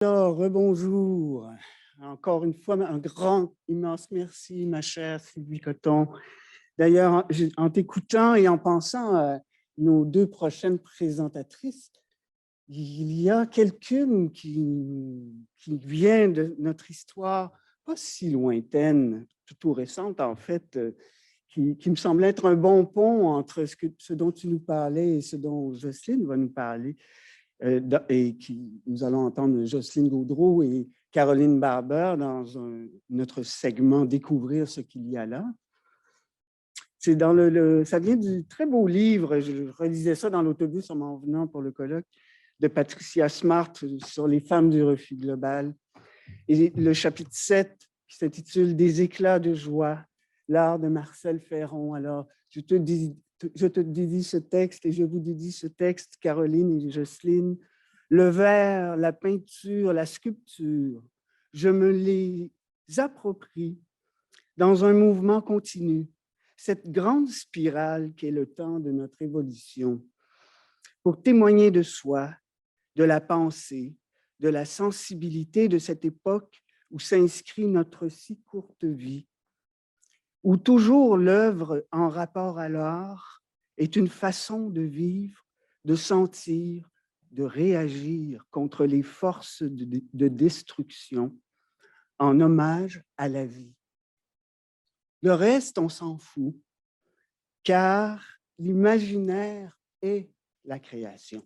Alors, rebonjour. Encore une fois, un grand, immense merci, ma chère Sylvie Coton. D'ailleurs, en t'écoutant et en pensant à nos deux prochaines présentatrices, il y a quelqu'une qui vient de notre histoire, pas si lointaine, tout récente en fait, qui me semble être un bon pont entre ce dont tu nous parlais et ce dont Jocelyne va nous parler. Et nous allons entendre Jocelyne Gaudreault et Caroline Barber dans notre segment Découvrir ce qu'il y a là. C'est ça vient du très beau livre, je relisais ça dans l'autobus en m'en venant pour le colloque, de Patricia Smart sur les femmes du refus global. Et le chapitre 7 qui s'intitule Des éclats de joie, l'art de Marcel Ferron. Alors, je te dédie ce texte et je vous dédie ce texte, Caroline et Jocelyne. Le verre, la peinture, la sculpture, je me les approprie dans un mouvement continu, cette grande spirale qui est le temps de notre évolution, pour témoigner de soi, de la pensée, de la sensibilité de cette époque où s'inscrit notre si courte vie, où toujours l'œuvre en rapport à l'art est une façon de vivre, de sentir, de réagir contre les forces de destruction en hommage à la vie. Le reste, on s'en fout, car l'imaginaire est la création.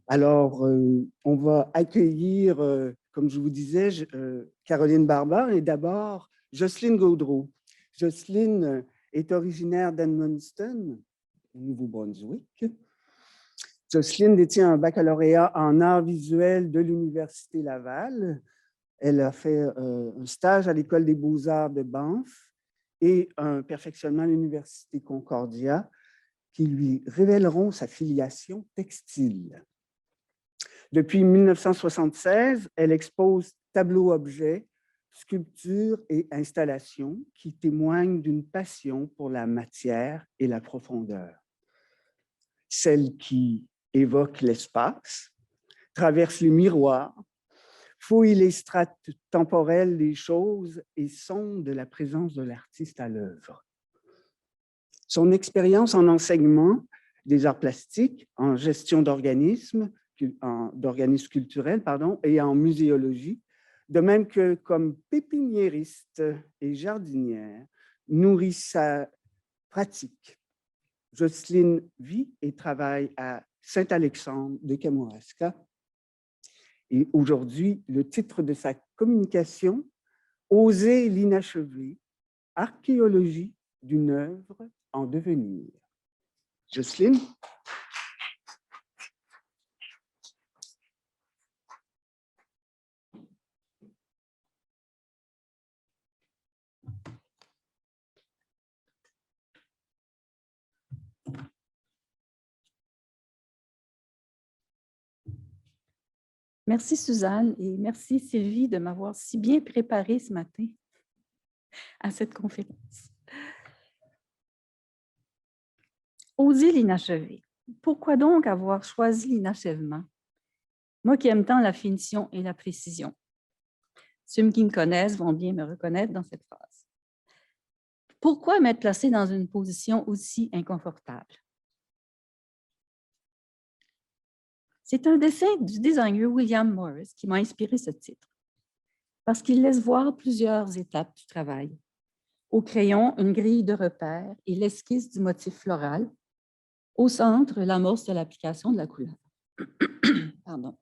Alors, on va accueillir, comme je vous disais, Caroline Barber et d'abord Jocelyne Gaudreault. Jocelyne est originaire d'Edmundston, au Nouveau-Brunswick. Jocelyne détient un baccalauréat en arts visuels de l'Université Laval. Elle a fait un stage à l'École des beaux-arts de Banff et un perfectionnement à l'Université Concordia qui lui révéleront sa filiation textile. Depuis 1976, elle expose tableaux-objets, sculptures et installations qui témoignent d'une passion pour la matière et la profondeur. Celle qui évoque l'espace, traverse les miroirs, fouille les strates temporelles des choses et sonde la présence de l'artiste à l'œuvre. Son expérience en enseignement des arts plastiques, en gestion d'organismes culturels et en muséologie, de même que comme pépiniériste et jardinière, nourrit sa pratique. Jocelyne vit et travaille à Saint-Alexandre de Kamouraska. Et aujourd'hui, le titre de sa communication, Oser l'inachevé, archéologie d'une œuvre en devenir. Jocelyne? Merci Suzanne et merci Sylvie de m'avoir si bien préparée ce matin à cette conférence. Oser l'inachevé. Pourquoi donc avoir choisi l'inachèvement? Moi qui aime tant la finition et la précision. Ceux qui me connaissent vont bien me reconnaître dans cette phrase. Pourquoi m'être placée dans une position aussi inconfortable? C'est un dessin du designer William Morris qui m'a inspiré ce titre, parce qu'il laisse voir plusieurs étapes du travail. Au crayon, une grille de repères et l'esquisse du motif floral. Au centre, l'amorce de l'application de la couleur. Pardon.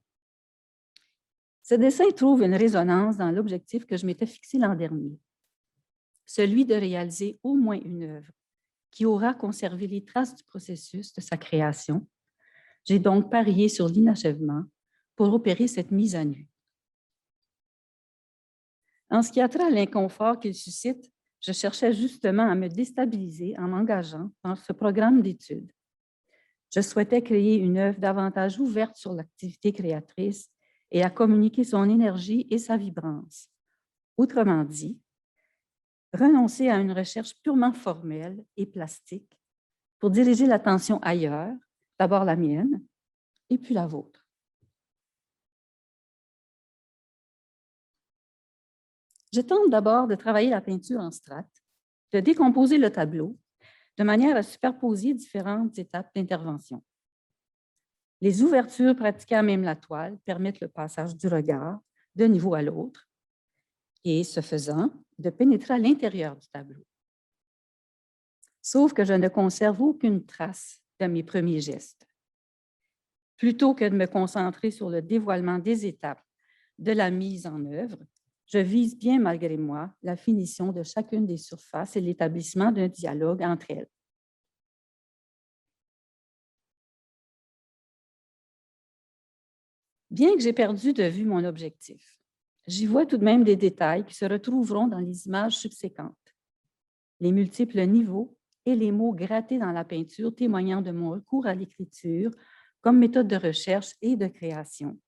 Ce dessin trouve une résonance dans l'objectif que je m'étais fixé l'an dernier, celui de réaliser au moins une œuvre qui aura conservé les traces du processus de sa création. J'ai donc parié sur l'inachèvement pour opérer cette mise à nu. En ce qui a trait à l'inconfort qu'il suscite, je cherchais justement à me déstabiliser en m'engageant dans ce programme d'études. Je souhaitais créer une œuvre davantage ouverte sur l'activité créatrice et à communiquer son énergie et sa vibrance. Autrement dit, renoncer à une recherche purement formelle et plastique pour diriger l'attention ailleurs, d'abord la mienne et puis la vôtre. Je tente d'abord de travailler la peinture en strates, de décomposer le tableau de manière à superposer différentes étapes d'intervention. Les ouvertures pratiquées à même la toile permettent le passage du regard d'un niveau à l'autre et, ce faisant, de pénétrer à l'intérieur du tableau. Sauf que je ne conserve aucune trace de mes premiers gestes. Plutôt que de me concentrer sur le dévoilement des étapes de la mise en œuvre, je vise bien malgré moi la finition de chacune des surfaces et l'établissement d'un dialogue entre elles. Bien que j'ai perdu de vue mon objectif, j'y vois tout de même des détails qui se retrouveront dans les images subséquentes. Les multiples niveaux et les mots grattés dans la peinture témoignant de mon recours à l'écriture comme méthode de recherche et de création.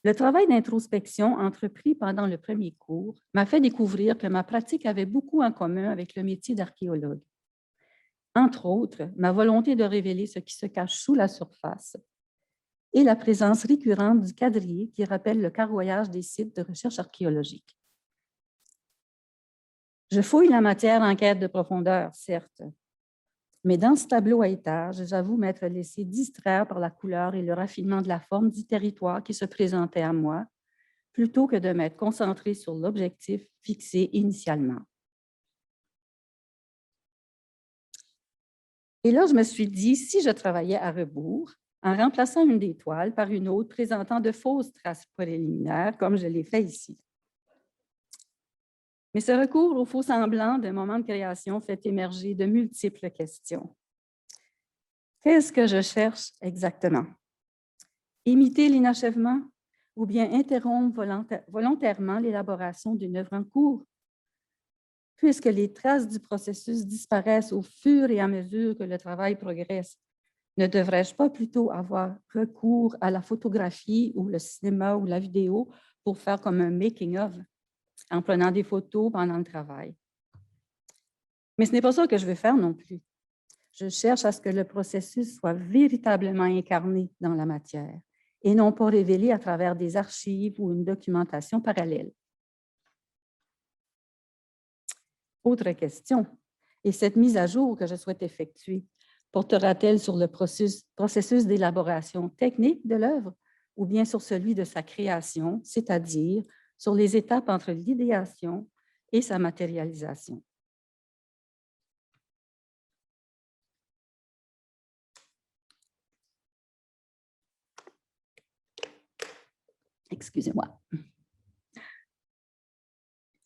Le travail d'introspection entrepris pendant le premier cours m'a fait découvrir que ma pratique avait beaucoup en commun avec le métier d'archéologue. Entre autres, ma volonté de révéler ce qui se cache sous la surface et la présence récurrente du quadrillé qui rappelle le carroyage des sites de recherche archéologique. Je fouille la matière en quête de profondeur, certes, mais dans ce tableau à étages, j'avoue m'être laissé distraire par la couleur et le raffinement de la forme du territoire qui se présentait à moi, plutôt que de m'être concentrée sur l'objectif fixé initialement. Et là, je me suis dit, si je travaillais à rebours, en remplaçant une des toiles par une autre présentant de fausses traces préliminaires, comme je l'ai fait ici. Mais ce recours au faux semblant d'un moment de création fait émerger de multiples questions. Qu'est-ce que je cherche exactement? Imiter l'inachèvement ou bien interrompre volontairement l'élaboration d'une œuvre en cours? Puisque les traces du processus disparaissent au fur et à mesure que le travail progresse, ne devrais-je pas plutôt avoir recours à la photographie ou le cinéma ou la vidéo pour faire comme un making-of, en prenant des photos pendant le travail? Mais ce n'est pas ça que je veux faire non plus. Je cherche à ce que le processus soit véritablement incarné dans la matière et non pas révélé à travers des archives ou une documentation parallèle. Autre question, et cette mise à jour que je souhaite effectuer portera-t-elle sur le processus d'élaboration technique de l'œuvre ou bien sur celui de sa création, c'est-à-dire sur les étapes entre l'idéation et sa matérialisation? Excusez-moi.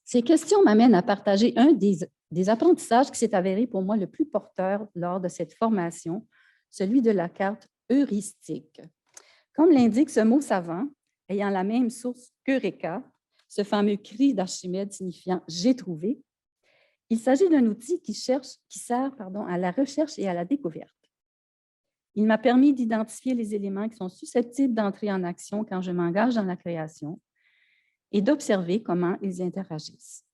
Ces questions m'amènent à partager un des apprentissages qui s'est avéré pour moi le plus porteur lors de cette formation, celui de la carte heuristique. Comme l'indique ce mot savant, ayant la même source qu'Eureka, ce fameux cri d'Archimède signifiant « j'ai trouvé », il s'agit d'un outil qui sert à la recherche et à la découverte. Il m'a permis d'identifier les éléments qui sont susceptibles d'entrer en action quand je m'engage dans la création et d'observer comment ils interagissent.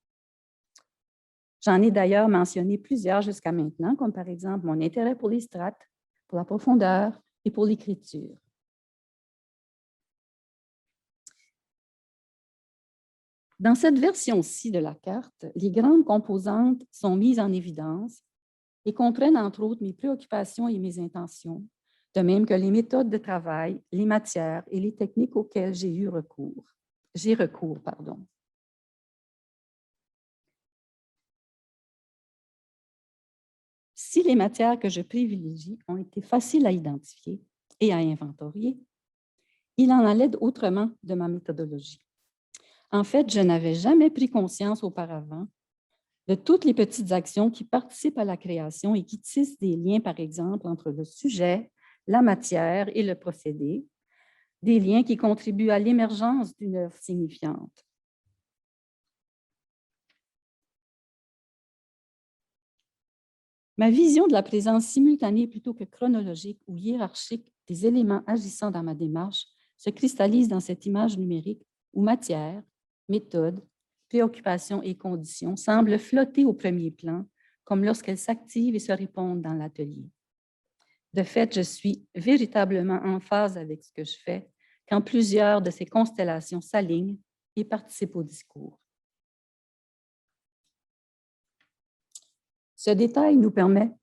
J'en ai d'ailleurs mentionné plusieurs jusqu'à maintenant, comme par exemple mon intérêt pour les strates, pour la profondeur et pour l'écriture. Dans cette version-ci de la carte, les grandes composantes sont mises en évidence et comprennent entre autres mes préoccupations et mes intentions, de même que les méthodes de travail, les matières et les techniques auxquelles j'ai recours. Si les matières que je privilégie ont été faciles à identifier et à inventorier, il en allait autrement de ma méthodologie. En fait, je n'avais jamais pris conscience auparavant de toutes les petites actions qui participent à la création et qui tissent des liens, par exemple, entre le sujet, la matière et le procédé, des liens qui contribuent à l'émergence d'une œuvre signifiante. Ma vision de la présence simultanée plutôt que chronologique ou hiérarchique des éléments agissant dans ma démarche se cristallise dans cette image numérique où matière, méthode, préoccupation et conditions semblent flotter au premier plan, comme lorsqu'elles s'activent et se répondent dans l'atelier. De fait, je suis véritablement en phase avec ce que je fais quand plusieurs de ces constellations s'alignent et participent au discours. Ce détail nous permet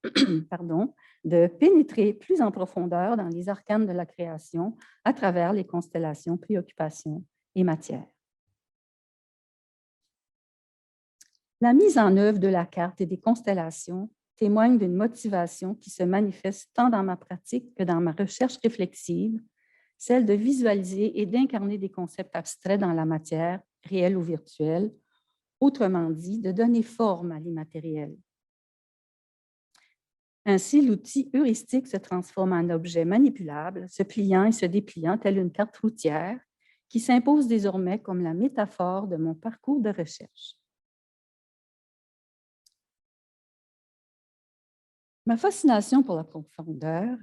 de pénétrer plus en profondeur dans les arcanes de la création à travers les constellations, préoccupations et matières. La mise en œuvre de la carte et des constellations témoigne d'une motivation qui se manifeste tant dans ma pratique que dans ma recherche réflexive, celle de visualiser et d'incarner des concepts abstraits dans la matière, réelle ou virtuelle, autrement dit, de donner forme à l'immatériel. Ainsi, l'outil heuristique se transforme en objet manipulable, se pliant et se dépliant telle une carte routière qui s'impose désormais comme la métaphore de mon parcours de recherche. Ma fascination pour la profondeur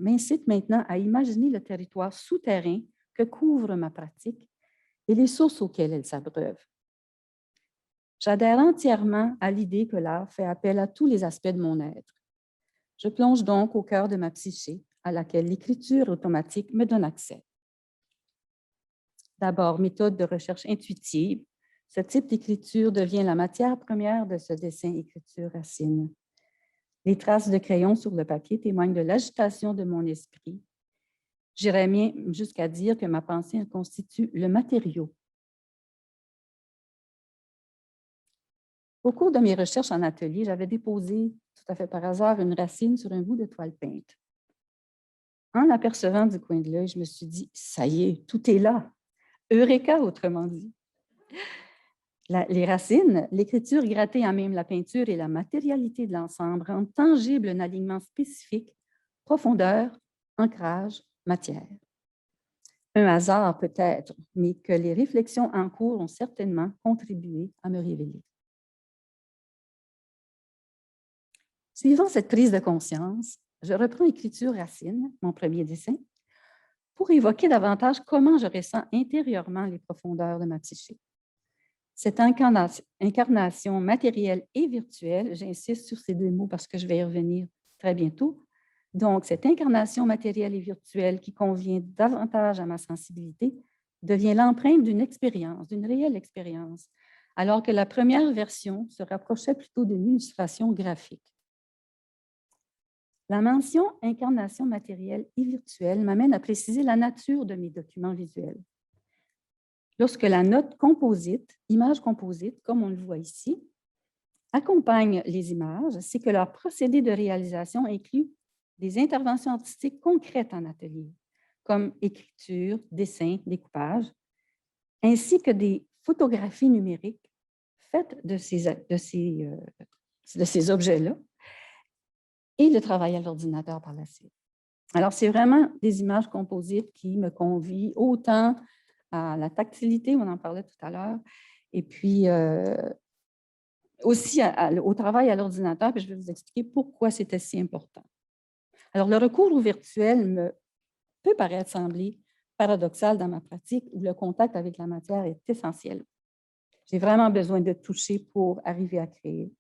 m'incite maintenant à imaginer le territoire souterrain que couvre ma pratique et les sources auxquelles elle s'abreuve. J'adhère entièrement à l'idée que l'art fait appel à tous les aspects de mon être. Je plonge donc au cœur de ma psyché, à laquelle l'écriture automatique me donne accès. D'abord, méthode de recherche intuitive, ce type d'écriture devient la matière première de ce dessin-écriture Racine. Les traces de crayon sur le papier témoignent de l'agitation de mon esprit. J'irais même jusqu'à dire que ma pensée en constitue le matériau. Au cours de mes recherches en atelier, j'avais déposé, tout à fait par hasard, une racine sur un bout de toile peinte. En l'apercevant du coin de l'œil, je me suis dit, ça y est, tout est là. Eureka, autrement dit. Les racines, l'écriture grattée à même la peinture et la matérialité de l'ensemble rendent tangible un alignement spécifique, profondeur, ancrage, matière. Un hasard peut-être, mais que les réflexions en cours ont certainement contribué à me révéler. Suivant cette prise de conscience, je reprends Écriture Racine, mon premier dessin, pour évoquer davantage comment je ressens intérieurement les profondeurs de ma psyché. Cette incarnation matérielle et virtuelle, j'insiste sur ces deux mots parce que je vais y revenir très bientôt. Donc, cette incarnation matérielle et virtuelle qui convient davantage à ma sensibilité devient l'empreinte d'une expérience, d'une réelle expérience, alors que la première version se rapprochait plutôt d'une illustration graphique. La mention incarnation matérielle et virtuelle m'amène à préciser la nature de mes documents visuels. Lorsque la note composite, image composite, comme on le voit ici, accompagne les images, c'est que leur procédé de réalisation inclut des interventions artistiques concrètes en atelier, comme écriture, dessin, découpage, ainsi que des photographies numériques faites de ces objets-là et le travail à l'ordinateur par la suite. Alors, c'est vraiment des images composites qui me convient autant à la tactilité, on en parlait tout à l'heure, et puis aussi au travail à l'ordinateur, puis je vais vous expliquer pourquoi c'était si important. Alors, le recours au virtuel peut paraître sembler paradoxal dans ma pratique où le contact avec la matière est essentiel. J'ai vraiment besoin de toucher pour arriver à créer.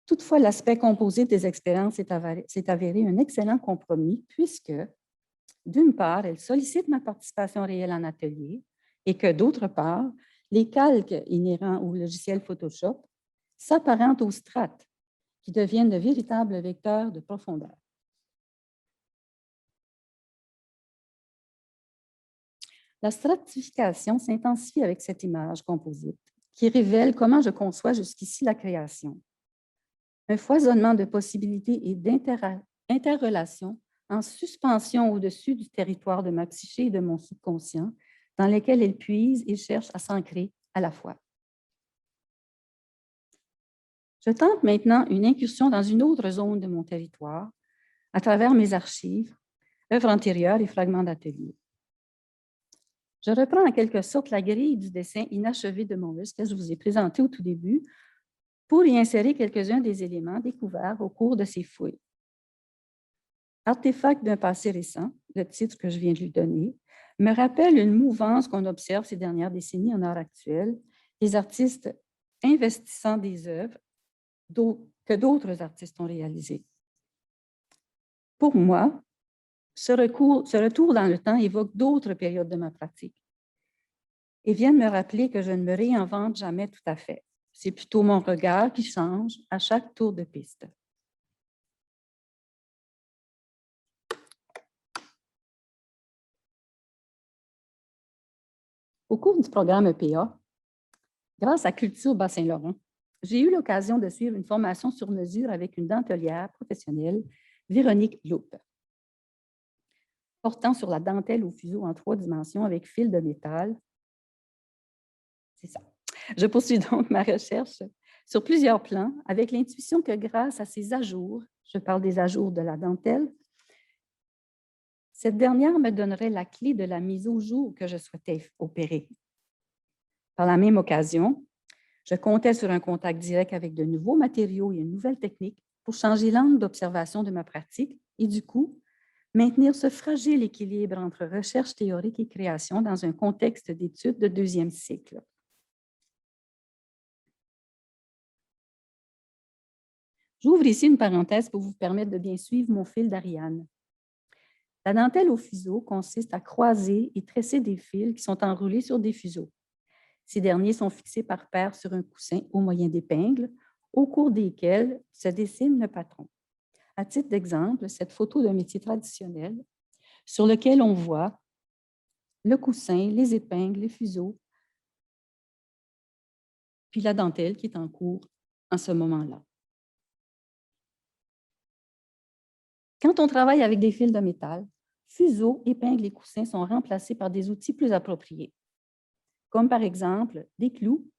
Toutefois, l'aspect composite des expériences s'est avéré un excellent compromis puisque, d'une part, elle sollicite ma participation réelle en atelier et que, d'autre part, les calques inhérents au logiciel Photoshop s'apparentent aux strates qui deviennent de véritables vecteurs de profondeur. La stratification s'intensifie avec cette image composite qui révèle comment je conçois jusqu'ici la création. Un foisonnement de possibilités et d'interrelations en suspension au-dessus du territoire de ma psyché et de mon subconscient, dans lesquels elle puise et cherche à s'ancrer à la fois. Je tente maintenant une incursion dans une autre zone de mon territoire, à travers mes archives, œuvres antérieures et fragments d'atelier. Je reprends en quelque sorte la grille du dessin inachevé de Morris que je vous ai présenté au tout début, pour y insérer quelques-uns des éléments découverts au cours de ces fouilles. Artefact d'un passé récent, le titre que je viens de lui donner, me rappelle une mouvance qu'on observe ces dernières décennies en art actuel, des artistes investissant des œuvres que d'autres artistes ont réalisées. Pour moi, Ce retour dans le temps évoque d'autres périodes de ma pratique et vient de me rappeler que je ne me réinvente jamais tout à fait. C'est plutôt mon regard qui change à chaque tour de piste. Au cours du programme EPA, grâce à Culture Bas-Saint-Laurent, j'ai eu l'occasion de suivre une formation sur mesure avec une dentelière professionnelle, Véronique Loupe, portant sur la dentelle au fuseau en 3 dimensions avec fil de métal. C'est ça. Je poursuis donc ma recherche sur plusieurs plans avec l'intuition que grâce à ces ajours, je parle des ajours de la dentelle, cette dernière me donnerait la clé de la mise au jour que je souhaitais opérer. Par la même occasion, je comptais sur un contact direct avec de nouveaux matériaux et une nouvelle technique pour changer l'angle d'observation de ma pratique et du coup, maintenir ce fragile équilibre entre recherche théorique et création dans un contexte d'études de 2e cycle. J'ouvre ici une parenthèse pour vous permettre de bien suivre mon fil d'Ariane. La dentelle au fuseau consiste à croiser et tresser des fils qui sont enroulés sur des fuseaux. Ces derniers sont fixés par paires sur un coussin au moyen d'épingles, au cours desquelles se dessine le patron. À titre d'exemple, cette photo d'un métier traditionnel sur lequel on voit le coussin, les épingles, les fuseaux, puis la dentelle qui est en cours en ce moment-là. Quand on travaille avec des fils de métal, fuseaux, épingles et coussins sont remplacés par des outils plus appropriés, comme par exemple des clous,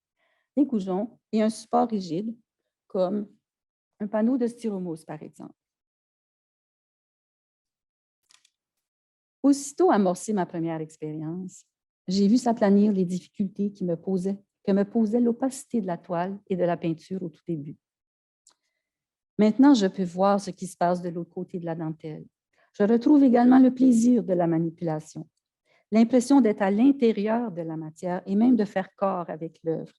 des goujons et un support rigide, comme un panneau de styromousse, par exemple. Aussitôt amorcé ma première expérience, j'ai vu s'aplanir les difficultés que me posait l'opacité de la toile et de la peinture au tout début. Maintenant, je peux voir ce qui se passe de l'autre côté de la dentelle. Je retrouve également le plaisir de la manipulation, l'impression d'être à l'intérieur de la matière et même de faire corps avec l'œuvre.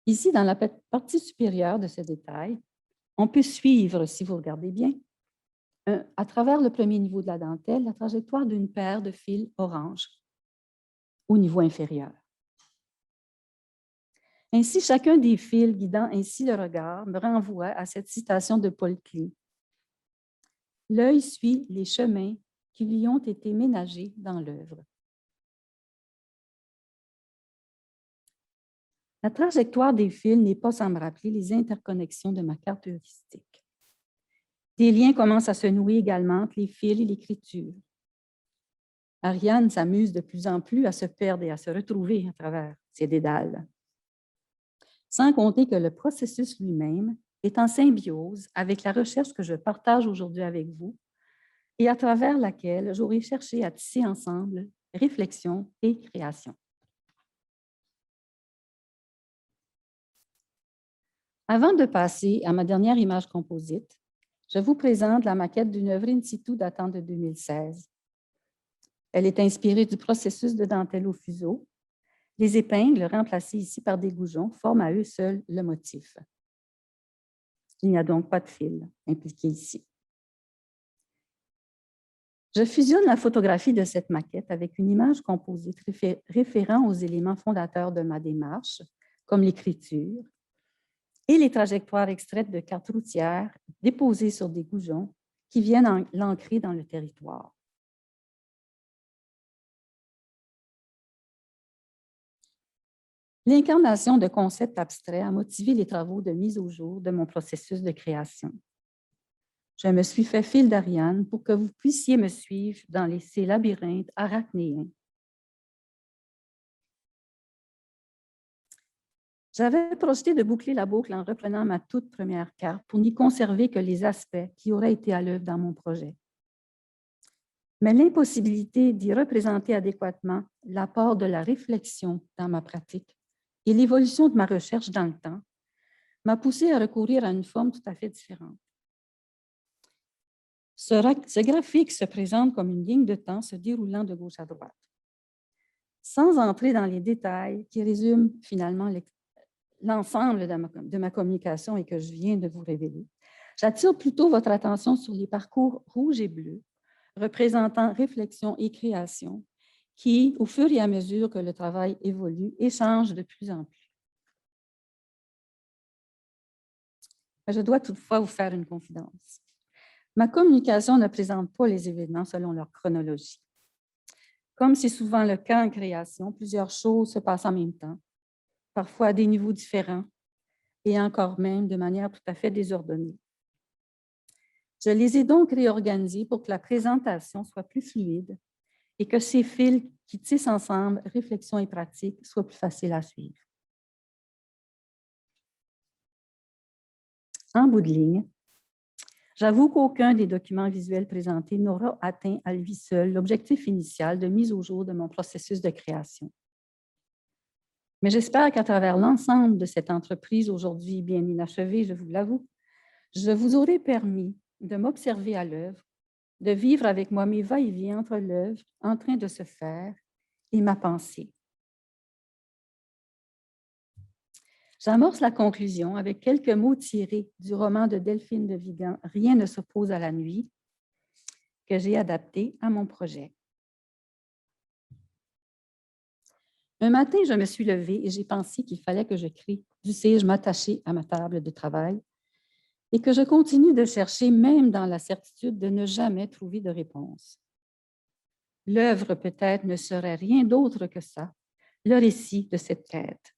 Ici, dans la partie supérieure de ce détail, on peut suivre, si vous regardez bien, à travers le premier niveau de la dentelle, la trajectoire d'une paire de fils orange au niveau inférieur. Ainsi, chacun des fils guidant ainsi le regard me renvoie à cette citation de Paul Klee. L'œil suit les chemins qui lui ont été ménagés dans l'œuvre. La trajectoire des fils n'est pas sans me rappeler les interconnexions de ma carte heuristique. Des liens commencent à se nouer également entre les fils et l'écriture. Ariane s'amuse de plus en plus à se perdre et à se retrouver à travers ces dédales. Sans compter que le processus lui-même est en symbiose avec la recherche que je partage aujourd'hui avec vous et à travers laquelle j'aurai cherché à tisser ensemble réflexion et création. Avant de passer à ma dernière image composite, je vous présente la maquette d'une œuvre in situ datant de 2016. Elle est inspirée du processus de dentelle au fuseau. Les épingles, remplacées ici par des goujons, forment à eux seuls le motif. Il n'y a donc pas de fil impliqué ici. Je fusionne la photographie de cette maquette avec une image composite référant aux éléments fondateurs de ma démarche, comme l'écriture, et les trajectoires extraites de cartes routières déposées sur des goujons qui viennent l'ancrer dans le territoire. L'incarnation de concepts abstraits a motivé les travaux de mise au jour de mon processus de création. Je me suis fait fil d'Ariane pour que vous puissiez me suivre dans ces labyrinthes arachnéens. J'avais projeté de boucler la boucle en reprenant ma toute première carte pour n'y conserver que les aspects qui auraient été à l'œuvre dans mon projet. Mais l'impossibilité d'y représenter adéquatement l'apport de la réflexion dans ma pratique et l'évolution de ma recherche dans le temps m'a poussé à recourir à une forme tout à fait différente. Ce graphique se présente comme une ligne de temps se déroulant de gauche à droite. Sans entrer dans les détails qui résument finalement l'ensemble de ma communication et que je viens de vous révéler, J'attire plutôt votre attention sur les parcours rouge et bleu, représentant réflexion et création, qui, au fur et à mesure que le travail évolue, échangent de plus en plus. Je dois toutefois vous faire une confidence. Ma communication ne présente pas les événements selon leur chronologie. Comme c'est souvent le cas en création, plusieurs choses se passent en même temps, parfois à des niveaux différents et encore même de manière tout à fait désordonnée. Je les ai donc réorganisées pour que la présentation soit plus fluide et que ces fils qui tissent ensemble réflexion et pratique soient plus faciles à suivre. En bout de ligne, j'avoue qu'aucun des documents visuels présentés n'aura atteint à lui seul l'objectif initial de mise au jour de mon processus de création. Mais j'espère qu'à travers l'ensemble de cette entreprise aujourd'hui bien inachevée, je vous l'avoue, je vous aurai permis de m'observer à l'œuvre, de vivre avec moi mes va-et-vient entre l'œuvre en train de se faire et ma pensée. J'amorce la conclusion avec quelques mots tirés du roman de Delphine de Vigan, « Rien ne s'oppose à la nuit », que j'ai adapté à mon projet. Un matin, je me suis levée et j'ai pensé qu'il fallait que je crée, dussé-je m'attacher à ma table de travail, et que je continue de chercher même dans la certitude de ne jamais trouver de réponse. L'œuvre peut-être ne serait rien d'autre que ça, le récit de cette quête.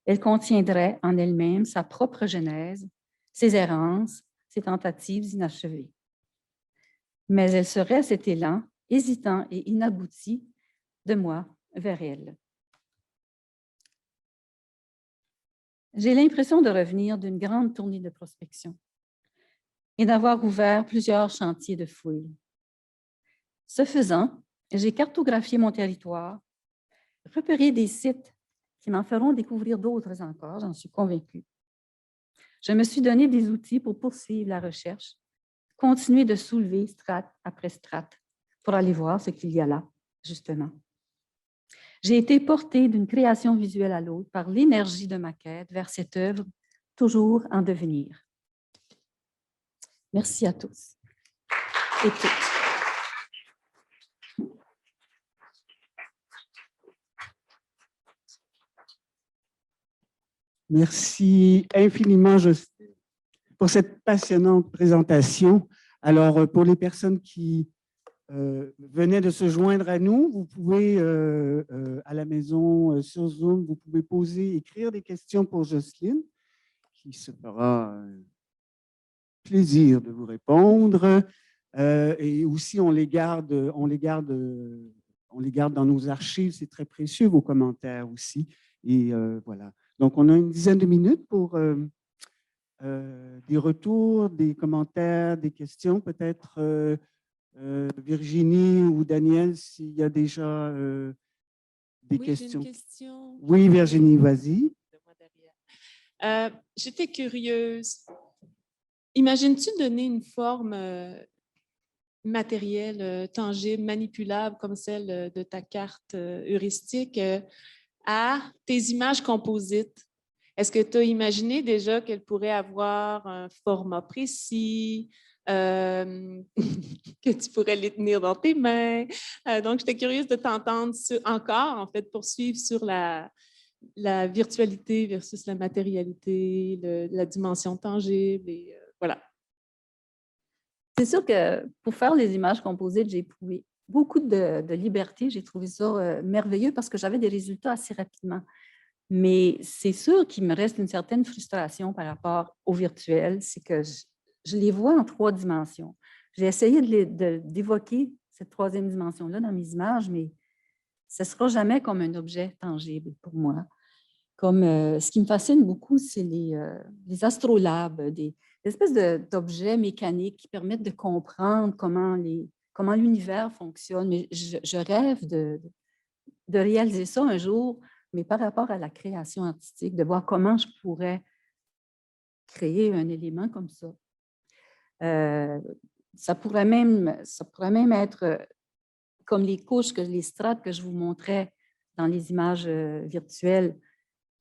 Elle contiendrait en elle-même sa propre genèse, ses errances, ses tentatives inachevées. Mais elle serait cet élan, hésitant et inabouti, de moi vers elle. J'ai l'impression de revenir d'une grande tournée de prospection et d'avoir ouvert plusieurs chantiers de fouilles. Ce faisant, j'ai cartographié mon territoire, repéré des sites qui m'en feront découvrir d'autres encore, j'en suis convaincue. Je me suis donné des outils pour poursuivre la recherche, continuer de soulever strate après strate pour aller voir ce qu'il y a là, justement. J'ai été portée d'une création visuelle à l'autre par l'énergie de ma quête vers cette œuvre toujours en devenir. Merci à tous et toutes. Merci infiniment, Jocelyne, pour cette passionnante présentation. Alors, pour les personnes qui venaient de se joindre à nous, vous pouvez, à la maison, sur Zoom, vous pouvez écrire des questions pour Jocelyne, qui se fera plaisir de vous répondre. Et aussi, on les garde dans nos archives. C'est très précieux, vos commentaires aussi. Et voilà. Donc, on a une dizaine de minutes pour des retours, des commentaires, des questions. Peut-être Virginie ou Daniel, s'il y a déjà des questions. J'ai une question. Oui, Virginie, vas-y. J'étais curieuse. Imagines-tu donner une forme matérielle, tangible, manipulable, comme celle de ta carte heuristique, à tes images composites? Est-ce que tu as imaginé déjà qu'elles pourraient avoir un format précis, que tu pourrais les tenir dans tes mains? Donc, j'étais curieuse de t'entendre encore, en fait, poursuivre sur la virtualité versus la matérialité, la dimension tangible, et voilà. C'est sûr que pour faire les images composites, j'ai éprouvé beaucoup de liberté. J'ai trouvé ça merveilleux parce que j'avais des résultats assez rapidement. Mais c'est sûr qu'il me reste une certaine frustration par rapport au virtuel, c'est que je les vois en 3 dimensions. J'ai essayé d'évoquer cette 3e dimension-là dans mes images, mais ce ne sera jamais comme un objet tangible pour moi. Comme, ce qui me fascine beaucoup, c'est les astrolabes, des espèces d'objets mécaniques qui permettent de comprendre comment l'univers fonctionne. Mais je rêve de réaliser ça un jour, mais par rapport à la création artistique, de voir comment je pourrais créer un élément comme ça. Ça pourrait même être comme les couches, les strates que je vous montrais dans les images virtuelles,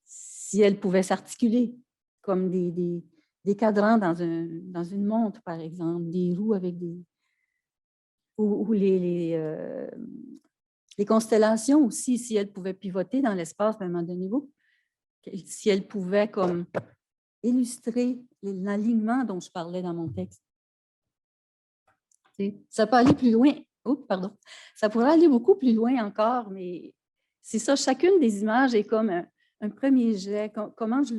si elles pouvaient s'articuler comme des des cadrans dans une montre, par exemple, des roues avec des... Ou les constellations aussi, si elles pouvaient pivoter dans l'espace à un moment donné, si elles pouvaient comme illustrer l'alignement dont je parlais dans mon texte. Ça peut aller plus loin. Oups, pardon. Ça pourrait aller beaucoup plus loin encore, mais c'est ça. Chacune des images est comme un premier jet. Comment je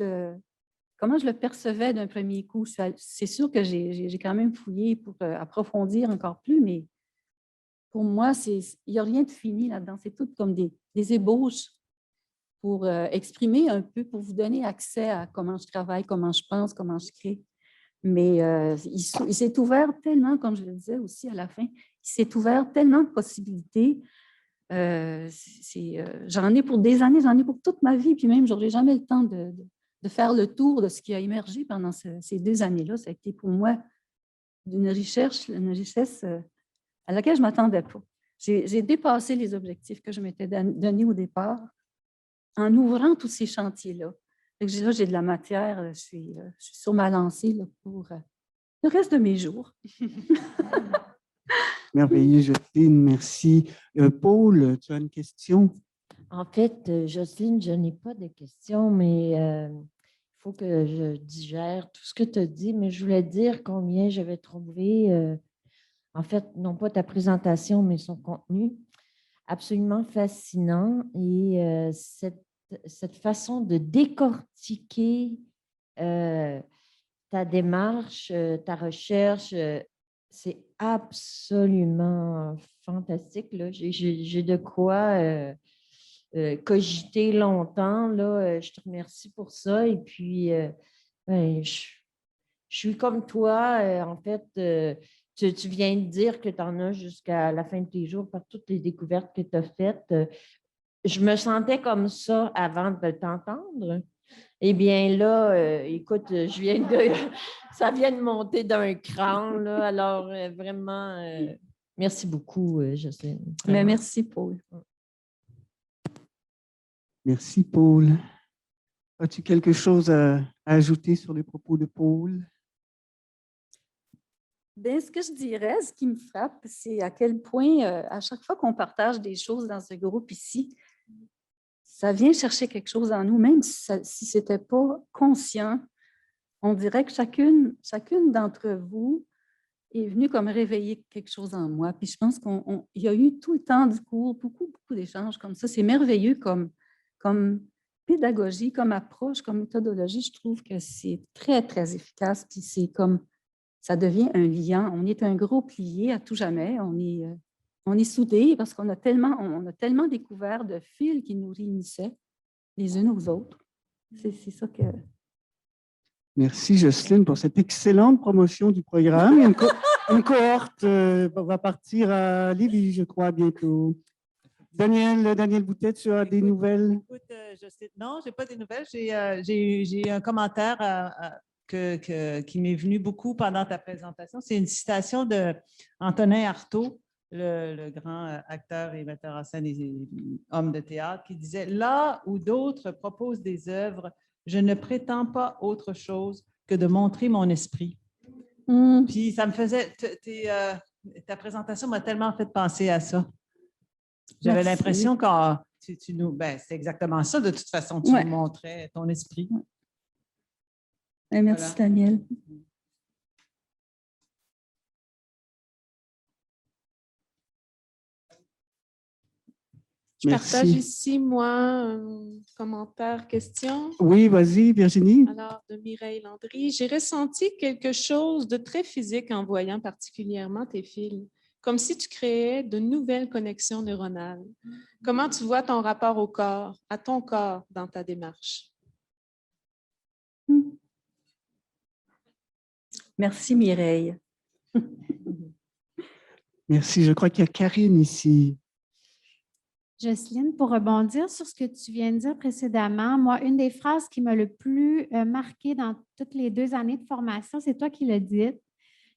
le percevais d'un premier coup. C'est sûr que j'ai quand même fouillé pour approfondir encore plus, mais pour moi, il n'y a rien de fini là-dedans. C'est tout comme des ébauches pour exprimer un peu, pour vous donner accès à comment je travaille, comment je pense, comment je crée. Mais il s'est ouvert tellement, comme je le disais aussi à la fin, il s'est ouvert tellement de possibilités. J'en ai pour des années, j'en ai pour toute ma vie, puis même, je n'aurai jamais le temps de faire le tour de ce qui a émergé pendant ces 2 années-là. Ça a été pour moi une richesse à laquelle je ne m'attendais pas. J'ai dépassé les objectifs que je m'étais donnés au départ en ouvrant tous ces chantiers-là. Là, j'ai de la matière, je suis sur ma lancée là, pour le reste de mes jours. Merveilleux, Jocelyne, merci. Paul, tu as une question? En fait, Jocelyne, je n'ai pas de questions, mais il faut que je digère tout ce que tu as dit, mais je voulais dire combien j'avais trouvé, en fait, non pas ta présentation, mais son contenu, absolument fascinant. Et cette façon de décortiquer ta démarche, ta recherche, c'est absolument fantastique. J'ai de quoi cogiter longtemps. Là, je te remercie pour ça. Et puis, ben, je suis comme toi. En fait, tu viens de dire que tu en as jusqu'à la fin de tes jours par toutes les découvertes que tu as faites. Je me sentais comme ça avant de t'entendre. Eh bien là, écoute, ça vient de monter d'un cran, là. Alors, vraiment, merci beaucoup, Jocelyne. Mais merci, Paul. Merci, Paul. As-tu quelque chose à ajouter sur les propos de Paul? Bien, ce que je dirais, ce qui me frappe, c'est à quel point, à chaque fois qu'on partage des choses dans ce groupe ici, ça vient chercher quelque chose en nous, même si ce n'était pas conscient. On dirait que chacune d'entre vous est venue comme réveiller quelque chose en moi. Puis je pense qu'il y a eu tout le temps du cours, beaucoup d'échanges comme ça. C'est merveilleux comme pédagogie, comme approche, comme méthodologie. Je trouve que c'est très, très efficace. Puis c'est comme, ça devient un lien. On est un groupe lié à tout jamais. On est soudés parce qu'on a tellement découvert de fils qui nous réunissaient les unes aux autres. C'est ça que... Merci, Jocelyne, pour cette excellente promotion du programme. Une cohorte va partir à Lévis, je crois, bientôt. Daniel Boutet, tu as des nouvelles? Écoute, non, je n'ai pas des nouvelles. J'ai un commentaire qui m'est venu beaucoup pendant ta présentation. C'est une citation d'Antonin Artaud, le grand acteur et metteur en scène et homme de théâtre, qui disait « Là où d'autres proposent des œuvres, je ne prétends pas autre chose que de montrer mon esprit. » Puis ça me faisait... ta présentation m'a tellement fait penser à ça. J'avais l'impression que tu nous... c'est exactement ça, de toute façon, tu nous montrais ton esprit. Merci, voilà. Daniel. Je partage ici, moi, un commentaire, question. Oui, vas-y, Virginie. Alors, de Mireille Landry. J'ai ressenti quelque chose de très physique en voyant particulièrement tes fils, comme si tu créais de nouvelles connexions neuronales. Comment tu vois ton rapport au corps, à ton corps dans ta démarche? Merci, Mireille. Merci. Je crois qu'il y a Karine ici. Jocelyne, pour rebondir sur ce que tu viens de dire précédemment, moi, une des phrases qui m'a le plus marquée dans toutes les 2 années de formation, c'est toi qui l'as dite.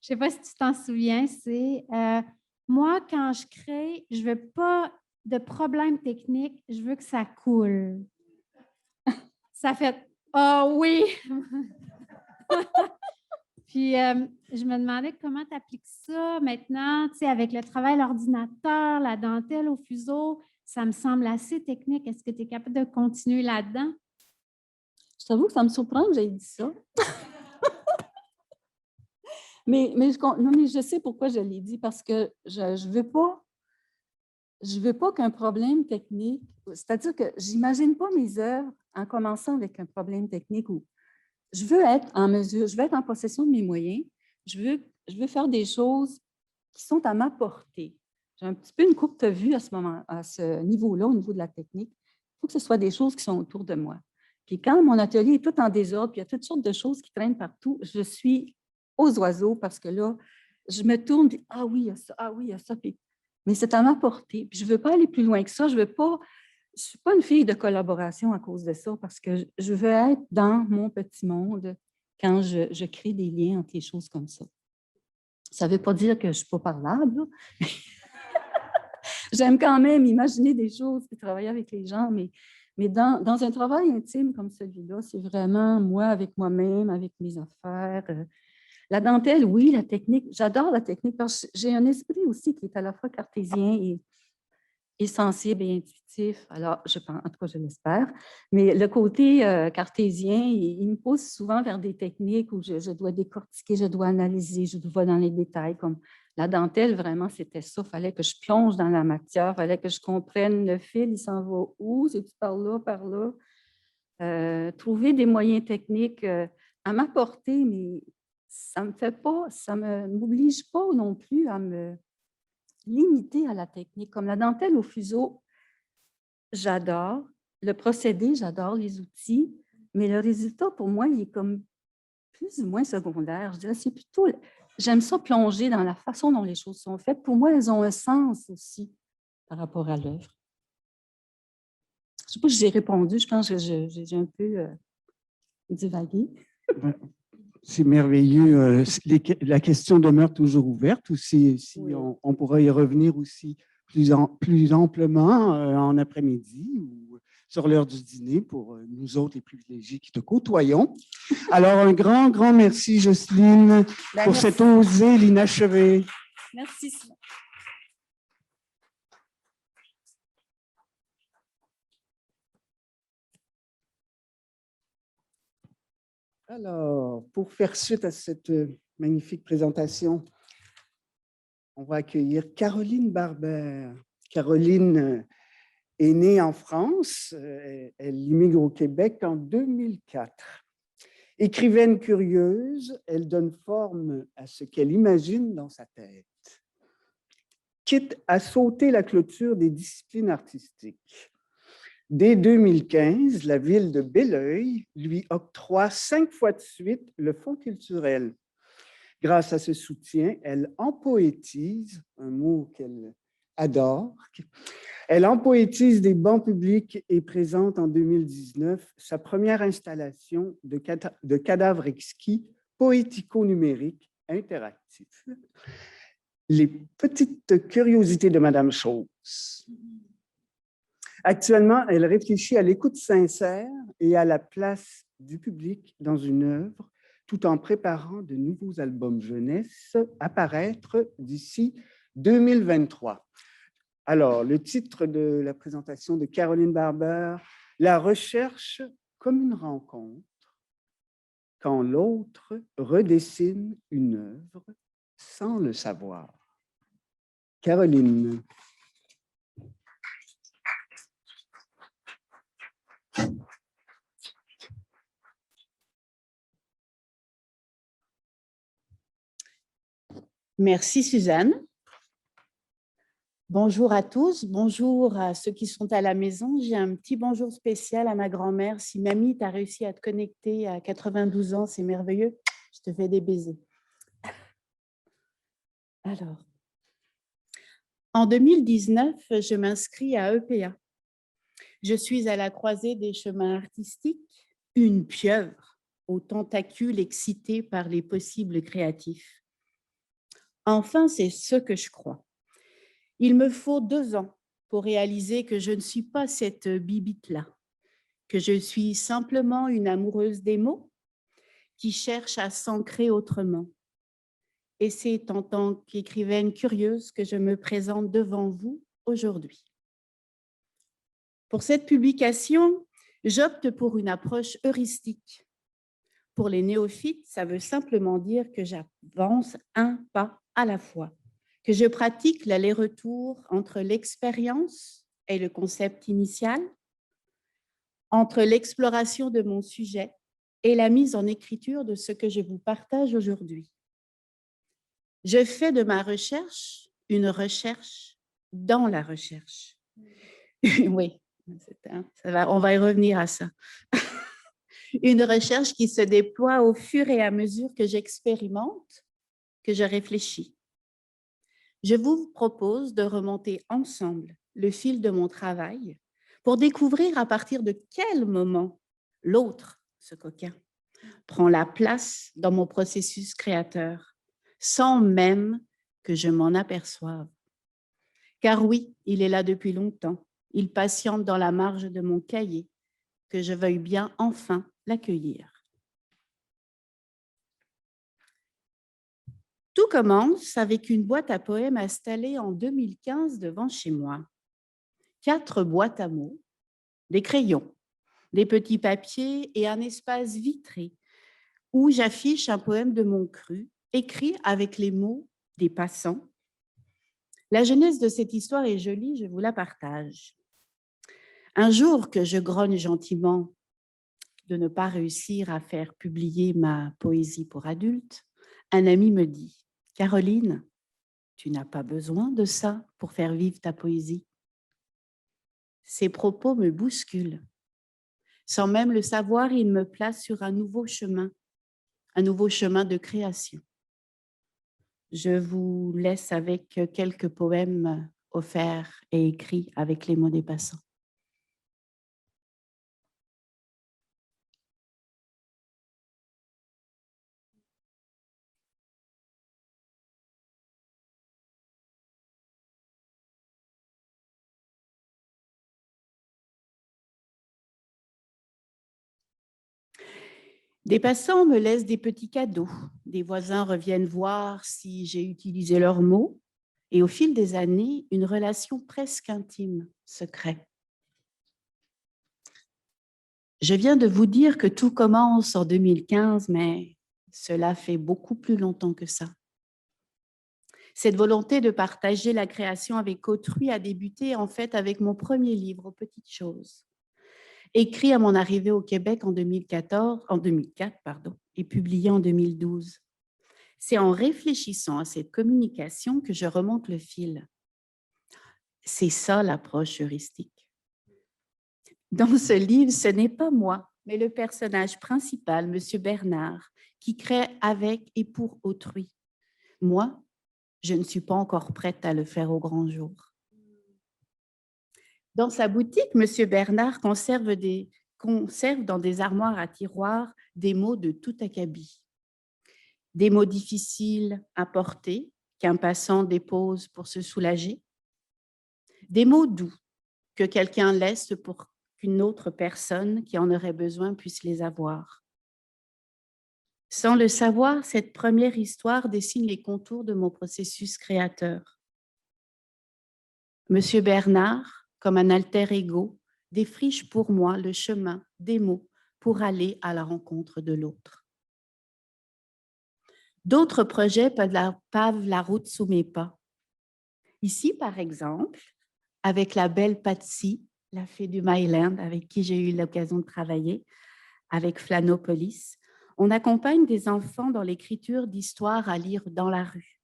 Je ne sais pas si tu t'en souviens, c'est moi, quand je crée, je ne veux pas de problème technique, je veux que ça coule. Ça fait « Ah oui! » Puis, je me demandais comment tu appliques ça maintenant, tu sais, avec le travail à l'ordinateur, la dentelle au fuseau. Ça me semble assez technique. Est-ce que tu es capable de continuer là-dedans? Je t'avoue que ça me surprend que j'aie dit ça. mais non, mais je sais pourquoi je l'ai dit, parce que je ne veux pas qu'un problème technique, c'est-à-dire que je n'imagine pas mes œuvres en commençant avec un problème technique où je veux être en mesure, je veux être en possession de mes moyens, je veux faire des choses qui sont à ma portée. J'ai un petit peu une courte vue à ce niveau-là, au niveau de la technique. Il faut que ce soit des choses qui sont autour de moi. Puis quand mon atelier est tout en désordre, puis il y a toutes sortes de choses qui traînent partout, je suis aux oiseaux parce que là, je me tourne, puis ah oui, il y a ça, ah oui, il y a ça. Mais c'est à ma portée. Puis je ne veux pas aller plus loin que ça. Je ne suis pas une fille de collaboration à cause de ça parce que je veux être dans mon petit monde quand je crée des liens entre les choses comme ça. Ça ne veut pas dire que je ne suis pas parlable. J'aime quand même imaginer des choses et travailler avec les gens, mais dans un travail intime comme celui-là, c'est vraiment moi avec moi-même, avec mes affaires. La dentelle, oui, la technique, j'adore la technique parce que j'ai un esprit aussi qui est à la fois cartésien et sensible et intuitif. Alors, je pense, en tout cas, je l'espère. Mais le côté cartésien, il me pousse souvent vers des techniques où je dois décortiquer, je dois analyser, je dois dans les détails. Comme la dentelle, vraiment, c'était ça. Il fallait que je plonge dans la matière, il fallait que je comprenne le fil, il s'en va où, c'est-tu par là, par là. Trouver des moyens techniques à ma portée, mais ça ne m'oblige pas non plus à me limiter à la technique. Comme la dentelle au fuseau, j'adore. Le procédé, j'adore les outils, mais le résultat, pour moi, il est comme plus ou moins secondaire. Je dirais, c'est plutôt... J'aime ça plonger dans la façon dont les choses sont faites. Pour moi, elles ont un sens aussi par rapport à l'œuvre. Je ne sais pas si j'ai répondu. Je pense que j'ai un peu divagué. C'est merveilleux. La question demeure toujours ouverte, ou si Oui. on pourra y revenir aussi plus amplement en après-midi ou sur l'heure du dîner pour nous autres, les privilégiés qui te côtoyons. Alors, un grand, grand merci, Jocelyne, pour cet osé l'inachevé. Merci. Alors, pour faire suite à cette magnifique présentation, on va accueillir Caroline Barber. Caroline est née en France. Elle immigre au Québec en 2004. Écrivaine curieuse, elle donne forme à ce qu'elle imagine dans sa tête. Quitte à sauter la clôture des disciplines artistiques. Dès 2015, la ville de Belleuil lui octroie 5 fois de suite le Fonds culturel. Grâce à ce soutien, elle empoétise, un mot qu'elle adore, elle empoétise des bancs publics et présente en 2019 sa première installation de cadavres exquis poético-numériques interactifs. Les petites curiosités de Madame Chose. Actuellement, elle réfléchit à l'écoute sincère et à la place du public dans une œuvre, tout en préparant de nouveaux albums jeunesse à paraître d'ici 2023. Alors, le titre de la présentation de Caroline Barber, « La recherche comme une rencontre, quand l'autre redessine une œuvre sans le savoir. » Caroline. Merci Suzanne. Bonjour à tous, bonjour à ceux qui sont à la maison. J'ai un petit bonjour spécial à ma grand-mère. Si mamie, tu as réussi à te connecter à 92 ans, c'est merveilleux. Je te fais des baisers. Alors, en 2019, je m'inscris à EPA. Je suis à la croisée des chemins artistiques, une pieuvre aux tentacules excités par les possibles créatifs. Enfin, c'est ce que je crois. Il me faut 2 ans pour réaliser que je ne suis pas cette bibite-là, que je suis simplement une amoureuse des mots qui cherche à s'ancrer autrement. Et c'est en tant qu'écrivaine curieuse que je me présente devant vous aujourd'hui. Pour cette publication, j'opte pour une approche heuristique. Pour les néophytes, ça veut simplement dire que j'avance un pas à la fois, que je pratique l'aller-retour entre l'expérience et le concept initial, entre l'exploration de mon sujet et la mise en écriture de ce que je vous partage aujourd'hui. Je fais de ma recherche une recherche dans la recherche. Oui, on va y revenir à ça. Une recherche qui se déploie au fur et à mesure que j'expérimente, que je réfléchis. Je vous propose de remonter ensemble le fil de mon travail pour découvrir à partir de quel moment l'autre, ce coquin, prend la place dans mon processus créateur, sans même que je m'en aperçoive. Car oui, il est là depuis longtemps. Il patiente dans la marge de mon cahier, que je veuille bien enfin l'accueillir. Tout commence avec une boîte à poèmes installée en 2015 devant chez moi. 4 boîtes à mots, des crayons, des petits papiers et un espace vitré où j'affiche un poème de mon cru, écrit avec les mots des passants. La genèse de cette histoire est jolie, je vous la partage. Un jour que je grogne gentiment de ne pas réussir à faire publier ma poésie pour adultes, un ami me dit « Caroline, tu n'as pas besoin de ça pour faire vivre ta poésie. » Ces propos me bousculent. Sans même le savoir, il me place sur un nouveau chemin de création. Je vous laisse avec quelques poèmes offerts et écrits avec les mots des passants. Des passants me laissent des petits cadeaux. Des voisins reviennent voir si j'ai utilisé leurs mots. Et au fil des années, une relation presque intime se crée. Je viens de vous dire que tout commence en 2015, mais cela fait beaucoup plus longtemps que ça. Cette volonté de partager la création avec autrui a débuté en fait avec mon premier livre, Aux petites choses, écrit à mon arrivée au Québec en 2004 et publié en 2012. C'est en réfléchissant à cette communication que je remonte le fil. C'est ça l'approche heuristique. Dans ce livre, ce n'est pas moi, mais le personnage principal, M. Bernard, qui crée avec et pour autrui. Moi, je ne suis pas encore prête à le faire au grand jour. Dans sa boutique, M. Bernard conserve dans des armoires à tiroirs des mots de tout acabit. Des mots difficiles à porter qu'un passant dépose pour se soulager. Des mots doux que quelqu'un laisse pour qu'une autre personne qui en aurait besoin puisse les avoir. Sans le savoir, cette première histoire dessine les contours de mon processus créateur. M. Bernard, comme un alter ego, défriche pour moi le chemin des mots pour aller à la rencontre de l'autre. D'autres projets pavent la route sous mes pas. Ici, par exemple, avec la belle Patsy, la fée du Myland, avec qui j'ai eu l'occasion de travailler, avec Flanopolis, on accompagne des enfants dans l'écriture d'histoires à lire dans la rue.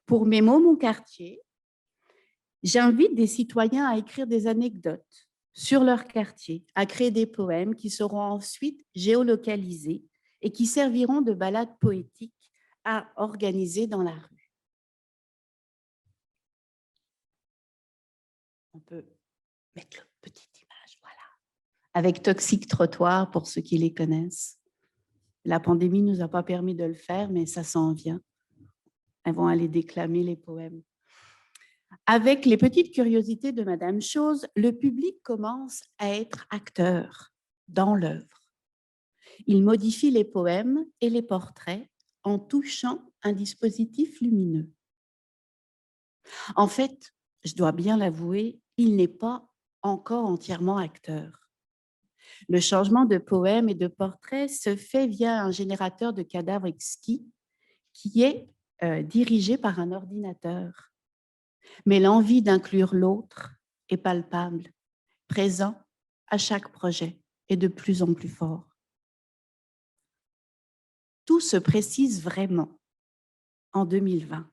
Pour Mes mots, mon quartier, j'invite des citoyens à écrire des anecdotes sur leur quartier, à créer des poèmes qui seront ensuite géolocalisés et qui serviront de balades poétiques à organiser dans la rue. On peut mettre la petite image, voilà. Avec Toxic Trottoir, pour ceux qui les connaissent. La pandémie ne nous a pas permis de le faire, mais ça s'en vient. Elles vont aller déclamer les poèmes. Avec les petites curiosités de Madame Chose, le public commence à être acteur dans l'œuvre. Il modifie les poèmes et les portraits en touchant un dispositif lumineux. En fait, je dois bien l'avouer, il n'est pas encore entièrement acteur. Le changement de poème et de portrait se fait via un générateur de cadavres exquis qui est dirigé par un ordinateur. Mais l'envie d'inclure l'autre est palpable, présent à chaque projet et de plus en plus fort. Tout se précise vraiment en 2020.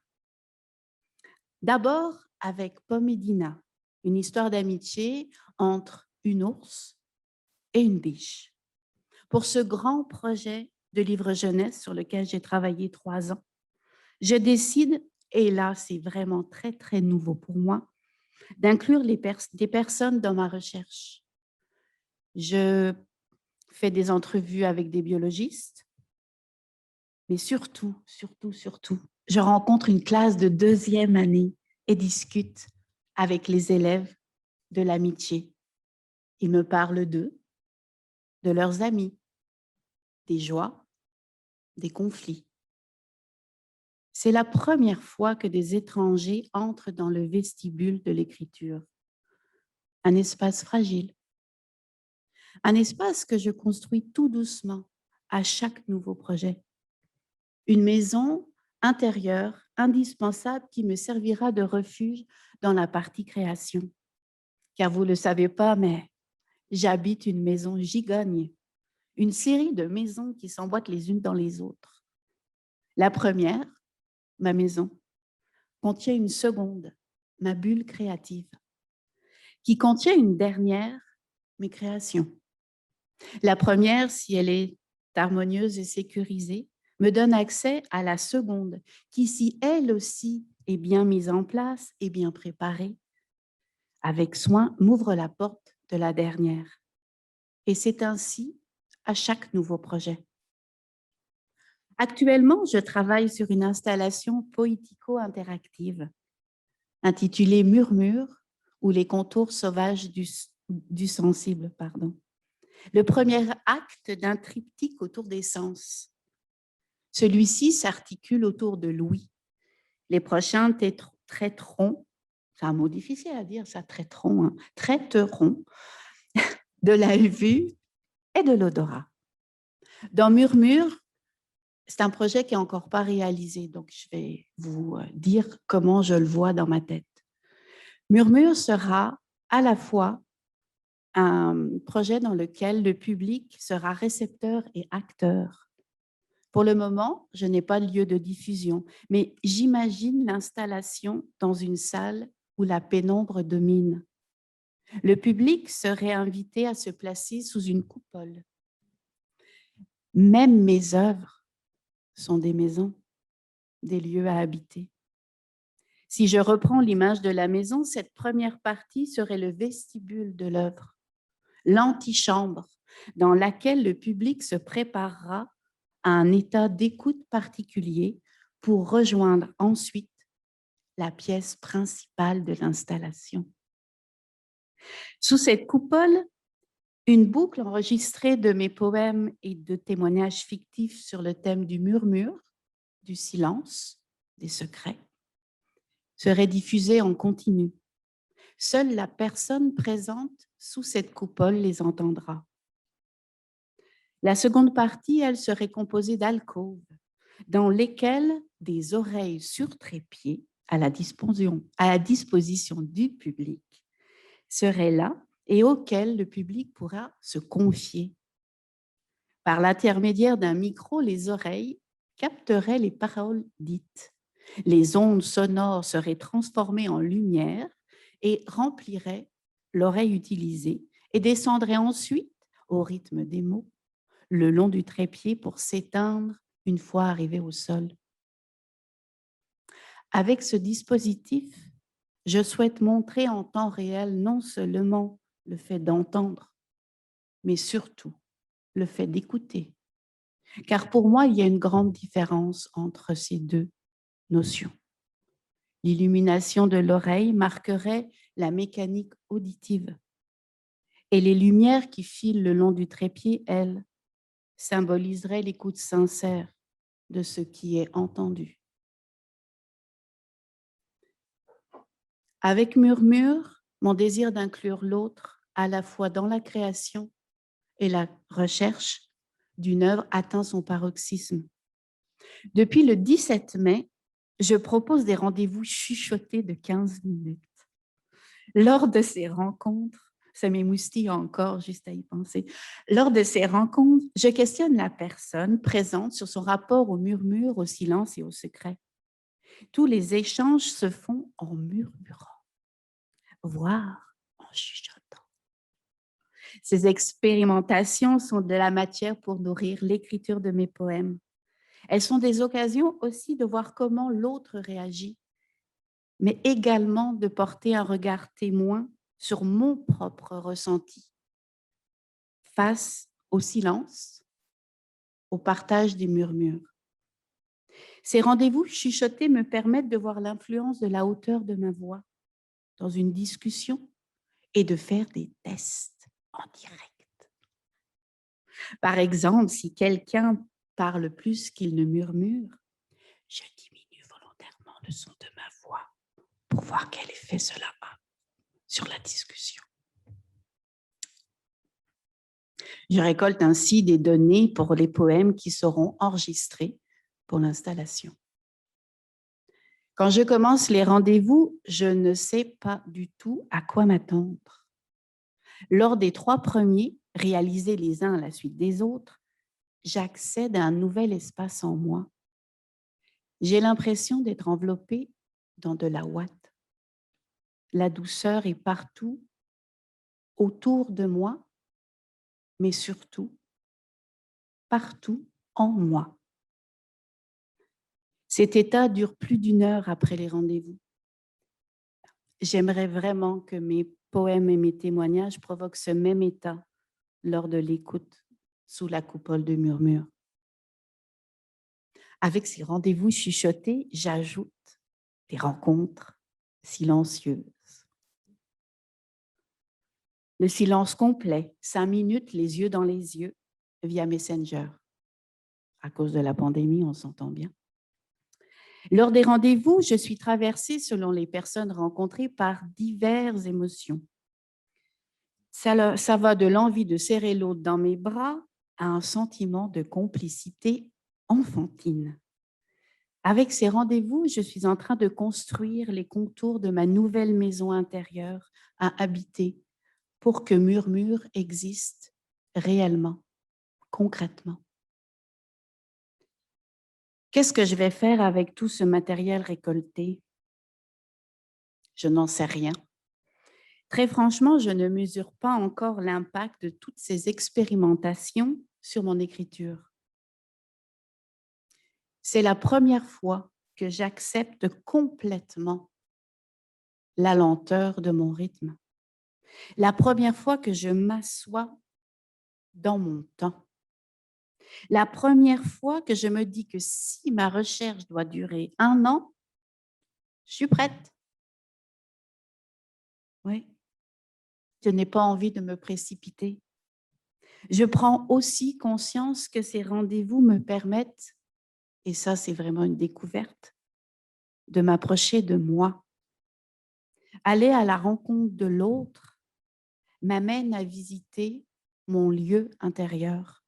D'abord avec Pomme et Dina, une histoire d'amitié entre une ours et une biche. Pour ce grand projet de livre jeunesse sur lequel j'ai travaillé 3 ans, je décide, et là c'est vraiment très très nouveau pour moi, d'inclure des personnes dans ma recherche. Je fais des entrevues avec des biologistes, mais surtout, je rencontre une classe de 2e année et discute avec les élèves de l'amitié. Ils me parlent d'eux, de leurs amis, des joies, des conflits. C'est la première fois que des étrangers entrent dans le vestibule de l'écriture. Un espace fragile. Un espace que je construis tout doucement à chaque nouveau projet. Une maison intérieure indispensable qui me servira de refuge dans la partie création. Car vous ne le savez pas, mais j'habite une maison gigogne, une série de maisons qui s'emboîtent les unes dans les autres. La première, ma maison, contient une seconde, ma bulle créative, qui contient une dernière, mes créations. La première, si elle est harmonieuse et sécurisée, me donne accès à la seconde, qui, si elle aussi est bien mise en place et bien préparée, avec soin, m'ouvre la porte de la dernière. Et c'est ainsi à chaque nouveau projet. Actuellement, je travaille sur une installation poético-interactive intitulée Murmure ou les contours sauvages du sensible. Le premier acte d'un triptyque autour des sens. Celui-ci s'articule autour de l'ouïe. Les prochains traiteront, c'est un mot difficile à dire, ça, traiteront de la vue et de l'odorat. Dans Murmure, c'est un projet qui n'est encore pas réalisé, donc je vais vous dire comment je le vois dans ma tête. Murmure sera à la fois un projet dans lequel le public sera récepteur et acteur. Pour le moment, je n'ai pas de lieu de diffusion, mais j'imagine l'installation dans une salle où la pénombre domine. Le public serait invité à se placer sous une coupole. Même mes œuvres sont des maisons, des lieux à habiter. Si je reprends l'image de la maison, cette première partie serait le vestibule de l'œuvre, l'antichambre dans laquelle le public se préparera à un état d'écoute particulier pour rejoindre ensuite la pièce principale de l'installation. Sous cette coupole, une boucle enregistrée de mes poèmes et de témoignages fictifs sur le thème du murmure, du silence, des secrets, serait diffusée en continu. Seule la personne présente sous cette coupole les entendra. La seconde partie, elle serait composée d'alcôves, dans lesquelles des oreilles sur trépied à la disposition du public seraient là et auxquelles le public pourra se confier. Par l'intermédiaire d'un micro, les oreilles capteraient les paroles dites. Les ondes sonores seraient transformées en lumière et rempliraient l'oreille utilisée et descendraient ensuite, au rythme des mots, le long du trépied pour s'éteindre une fois arrivé au sol. Avec ce dispositif, je souhaite montrer en temps réel non seulement le fait d'entendre, mais surtout le fait d'écouter. Car pour moi, il y a une grande différence entre ces deux notions. L'illumination de l'oreille marquerait la mécanique auditive et les lumières qui filent le long du trépied, elles, symboliserait l'écoute sincère de ce qui est entendu. Avec Murmure, mon désir d'inclure l'autre à la fois dans la création et la recherche d'une œuvre atteint son paroxysme. Depuis le 17 mai, je propose des rendez-vous chuchotés de 15 minutes. Lors de ces rencontres, ça m'émoustille encore juste à y penser, lors de ces rencontres, je questionne la personne présente sur son rapport au murmure, au silence et au secret. Tous les échanges se font en murmurant, voire en chuchotant. Ces expérimentations sont de la matière pour nourrir l'écriture de mes poèmes. Elles sont des occasions aussi de voir comment l'autre réagit, mais également de porter un regard témoin sur mon propre ressenti face au silence, au partage des murmures. Ces rendez-vous chuchotés me permettent de voir l'influence de la hauteur de ma voix dans une discussion et de faire des tests en direct. Par exemple, si quelqu'un parle plus qu'il ne murmure, je diminue volontairement le son de ma voix pour voir quel effet cela a sur la discussion. Je récolte ainsi des données pour les poèmes qui seront enregistrés pour l'installation. Quand je commence les rendez-vous, je ne sais pas du tout à quoi m'attendre. Lors des 3 premiers, réalisés les uns à la suite des autres, j'accède à un nouvel espace en moi. J'ai l'impression d'être enveloppée dans de la ouate. La douceur est partout, autour de moi, mais surtout, partout en moi. Cet état dure plus d'1 heure après les rendez-vous. J'aimerais vraiment que mes poèmes et mes témoignages provoquent ce même état lors de l'écoute sous la coupole de murmure. Avec ces rendez-vous chuchotés, j'ajoute des rencontres silencieuses. Le silence complet, 5 minutes, les yeux dans les yeux, via Messenger. À cause de la pandémie, on s'entend bien. Lors des rendez-vous, je suis traversée, selon les personnes rencontrées, par diverses émotions. Ça va de l'envie de serrer l'autre dans mes bras à un sentiment de complicité enfantine. Avec ces rendez-vous, je suis en train de construire les contours de ma nouvelle maison intérieure à habiter pour que Murmure existe réellement, concrètement. Qu'est-ce que je vais faire avec tout ce matériel récolté? Je n'en sais rien. Très franchement, je ne mesure pas encore l'impact de toutes ces expérimentations sur mon écriture. C'est la première fois que j'accepte complètement la lenteur de mon rythme. La première fois que je m'assois dans mon temps. La première fois que je me dis que si ma recherche doit durer 1 an, je suis prête. Oui, je n'ai pas envie de me précipiter. Je prends aussi conscience que ces rendez-vous me permettent, et ça c'est vraiment une découverte, de m'approcher de moi. Aller à la rencontre de l'autre m'amène à visiter mon lieu intérieur.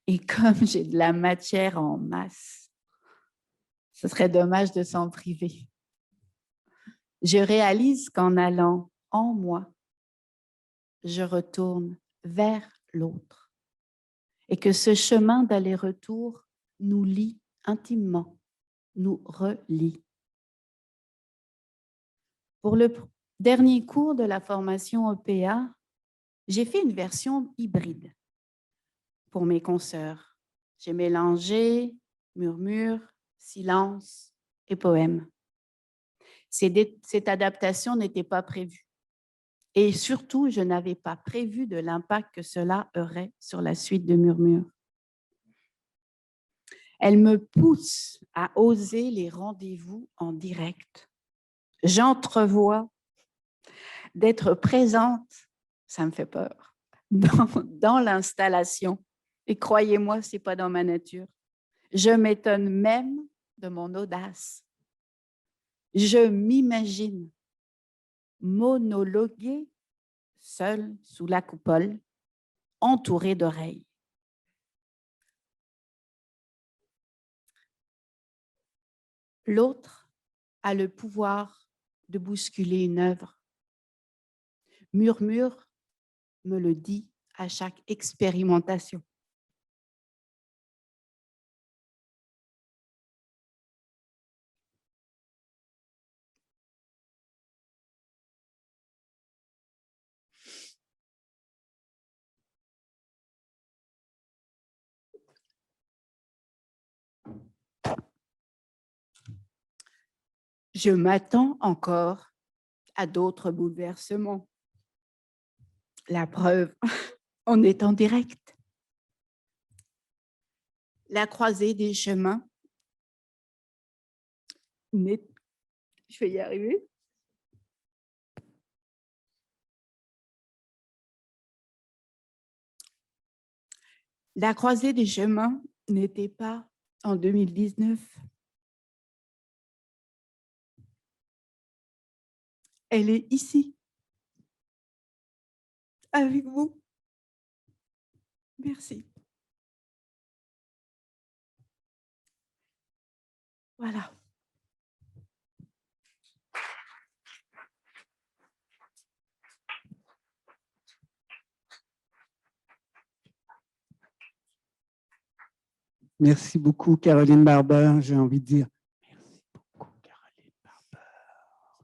Et comme j'ai de la matière en masse, ce serait dommage de s'en priver. Je réalise qu'en allant en moi, je retourne vers l'autre et que ce chemin d'aller-retour nous lie intimement, nous relie. Pour le dernier cours de la formation EPA, j'ai fait une version hybride pour mes consoeurs. J'ai mélangé murmure, silence et poème. Cette adaptation n'était pas prévue. Et surtout, je n'avais pas prévu de l'impact que cela aurait sur la suite de Murmure. Elle me pousse à oser les rendez-vous en direct. J'entrevois d'être présente, ça me fait peur, dans l'installation Et croyez-moi, ce n'est pas dans ma nature. Je m'étonne même de mon audace. Je m'imagine monologuer seul sous la coupole, entouré d'oreilles. L'autre a le pouvoir de bousculer une œuvre. Murmure me le dit à chaque expérimentation. Je m'attends encore à d'autres bouleversements. La preuve, on est en direct. La croisée des chemins. Je vais y arriver. La croisée des chemins n'était pas en 2019. Elle est ici, avec vous. Merci. Voilà. Merci beaucoup, Caroline Barber. J'ai envie de dire merci beaucoup, Caroline Barber.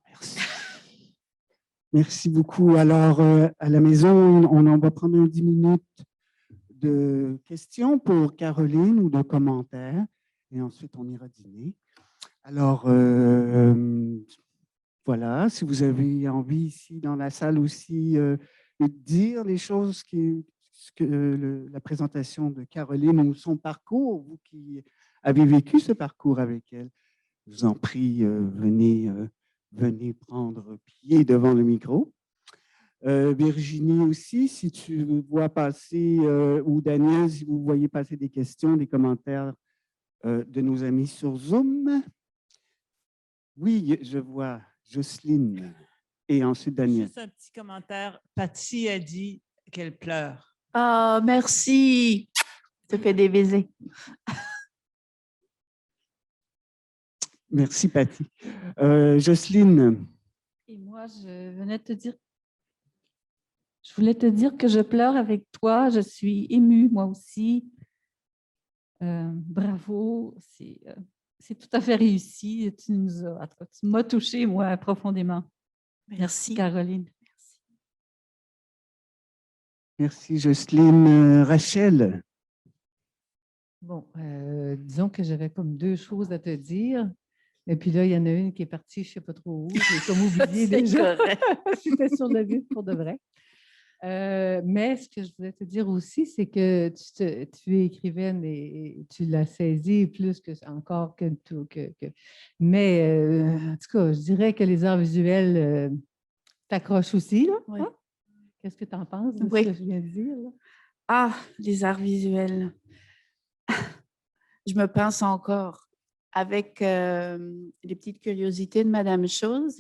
Merci. Merci beaucoup. Alors, à la maison, on en va prendre 10 minutes de questions pour Caroline ou de commentaires. Et ensuite, on ira dîner. Alors, voilà, si vous avez envie ici dans la salle aussi de dire les choses la présentation de Caroline ou son parcours, vous qui avez vécu ce parcours avec elle, je vous en prie, venez prendre pied devant le micro. Virginie aussi, si tu vois passer, ou Daniel, si vous voyez passer des questions, des commentaires de nos amis sur Zoom. Oui, je vois Jocelyne et ensuite Daniel. Juste un petit commentaire. Patty a dit qu'elle pleure. Ah, merci. Ça fait des baisers. Merci, Patty. Jocelyne. Et moi, je voulais te dire que je pleure avec toi. Je suis émue, moi aussi. Bravo. C'est tout à fait réussi. Tu m'as touchée, moi, profondément. Merci, Caroline. Merci, Jocelyne. Rachel. Bon, disons que j'avais comme 2 choses à te dire. Et puis là, il y en a une qui est partie, je ne sais pas trop où. J'ai comme oublié déjà. C'était sur le vide pour de vrai. Mais ce que je voulais te dire aussi, c'est que tu es écrivaine et tu l'as saisi plus encore que tout. Mais en tout cas, je dirais que les arts visuels t'accrochent aussi. Là, Oui. hein? Qu'est-ce que tu en penses de Oui. ce que je viens de dire? Là? Ah, les arts visuels. Je me pince encore. Avec les petites curiosités de Madame Chose,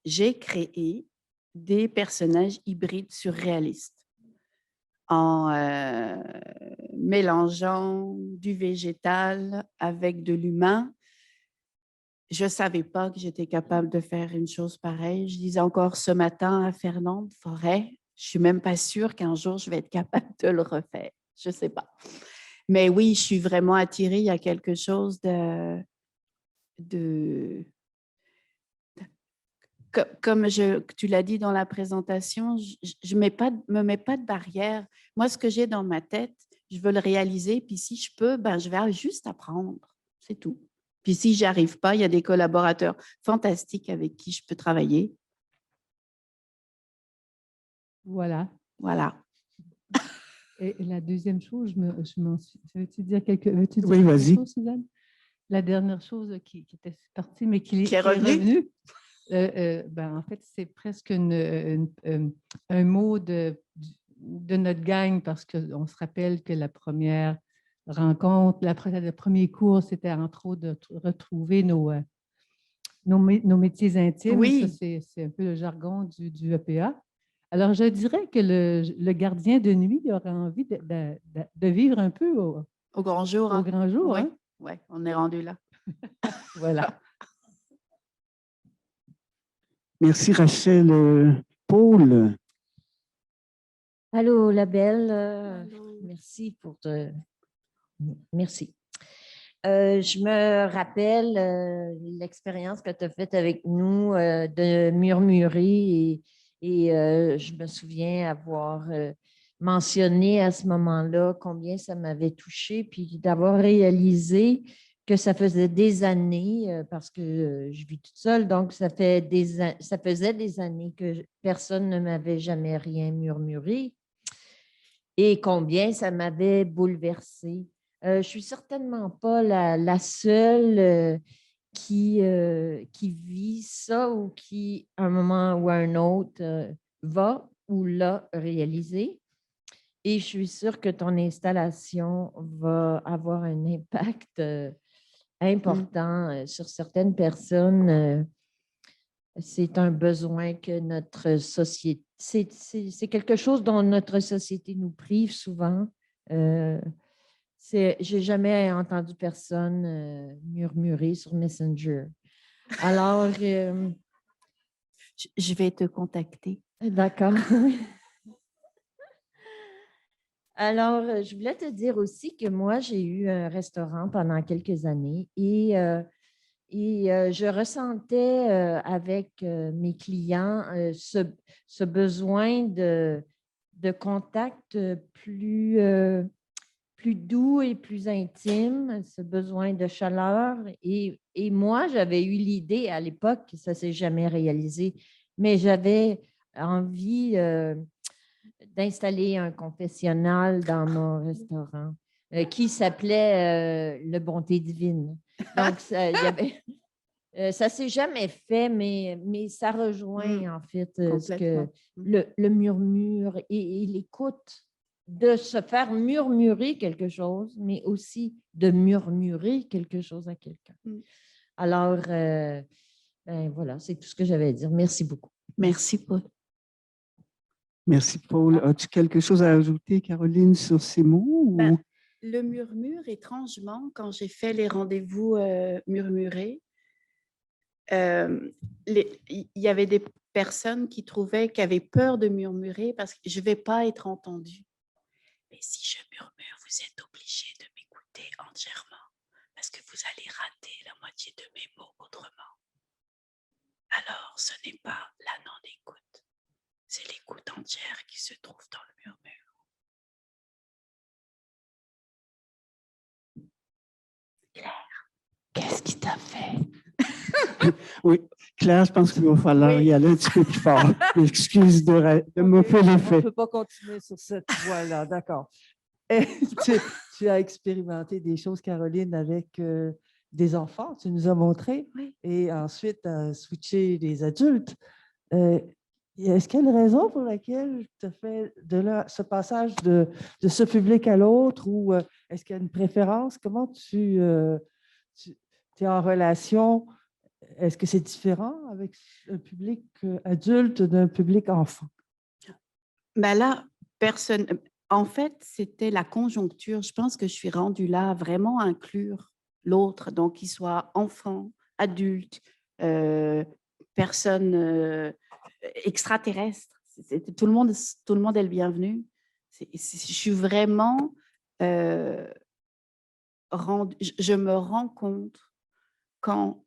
j'ai créé des personnages hybrides surréalistes en mélangeant du végétal avec de l'humain. Je ne savais pas que j'étais capable de faire une chose pareille. Je disais encore ce matin à Fernande Forêt, je ne suis même pas sûre qu'un jour je vais être capable de le refaire. Je ne sais pas. Mais oui, je suis vraiment attirée. Il y a quelque chose comme tu l'as dit dans la présentation, je me mets pas de barrière. Moi, ce que j'ai dans ma tête, je veux le réaliser. Puis si je peux, je vais juste apprendre. C'est tout. Puis si j'y arrive pas, il y a des collaborateurs fantastiques avec qui je peux travailler. Voilà. Voilà. Et la deuxième chose, je m'en suis. Veux-tu dire Oui, quelque vas-y. chose, Suzanne? La dernière chose qui était partie, mais qui est revenue. En fait, c'est presque un mot de notre gang parce qu'on se rappelle que la première rencontre, le premier cours, c'était entre autres de retrouver nos métiers intimes. Oui. Ça, c'est un peu le jargon du EPA. Alors, je dirais que le gardien de nuit aurait envie de vivre un peu Au grand jour. au grand jour. Oui, Hein? ouais, on est rendu là. Voilà. Merci, Rachel. Paul, Allô, la belle. Merci pour te... Merci. Je me rappelle l'expérience que tu as faite avec nous de murmurer et je me souviens avoir mentionné à ce moment-là combien ça m'avait touchée, puis d'avoir réalisé que ça faisait des années, parce que je vis toute seule, donc ça faisait des années que personne ne m'avait jamais rien murmuré et combien ça m'avait bouleversée. Je ne suis certainement pas la seule qui vit ça ou qui, à un moment ou à un autre, va ou l'a réalisé. Et je suis sûre que ton installation va avoir un impact important sur certaines personnes. C'est un besoin que notre société, c'est quelque chose dont notre société nous prive souvent. J'ai jamais entendu personne murmurer sur Messenger. Alors, Je vais te contacter. d'accord. Alors, je voulais te dire aussi que moi, j'ai eu un restaurant pendant quelques années et je ressentais avec mes clients ce besoin de contact plus doux et plus intime, ce besoin de chaleur. Et moi, j'avais eu l'idée à l'époque, ça ne s'est jamais réalisé, mais j'avais envie d'installer un confessionnal dans mon restaurant qui s'appelait Le Bonté Divine. Donc, ça ne s'est jamais fait, mais ça rejoint en fait ce que le murmure et l'écoute, de se faire murmurer quelque chose, mais aussi de murmurer quelque chose à quelqu'un. Alors, ben voilà, c'est tout ce que j'avais à dire. Merci beaucoup. Merci, Paul. merci, Paul. As-tu quelque chose à ajouter, Caroline, sur ces mots? Ben, le murmure, étrangement, quand j'ai fait les rendez-vous murmurés, il y avait des personnes qui trouvaient qu'ils avaient peur de murmurer parce que je ne vais pas être entendue. Mais si je murmure, vous êtes obligé de m'écouter entièrement parce que vous allez rater la moitié de mes mots autrement. Alors, ce n'est pas la non-écoute, c'est l'écoute entière qui se trouve dans le murmure. Claire, qu'est-ce qui t'a fait? Oui, Claire, je pense qu'il va falloir y aller un petit peu plus fort. Excuse de me faire On ne l'effet. peut pas continuer sur cette voie-là, d'accord. Tu as expérimenté des choses, Caroline, avec des enfants, tu nous as montré, Oui. et ensuite, tu as switché les adultes. Est-ce qu'il y a une raison pour laquelle tu as fait ce passage de ce public à l'autre, ou est-ce qu'il y a une préférence? Comment tu es en relation? Est-ce que c'est différent avec un public adulte d'un public enfant? Ben là, personne. En fait, c'était la conjoncture. Je pense que je suis rendue là à vraiment inclure l'autre, donc qu'il soit enfant, adulte, personne extraterrestre. Tout le monde est le bienvenu. Je suis vraiment je me rends compte qu'en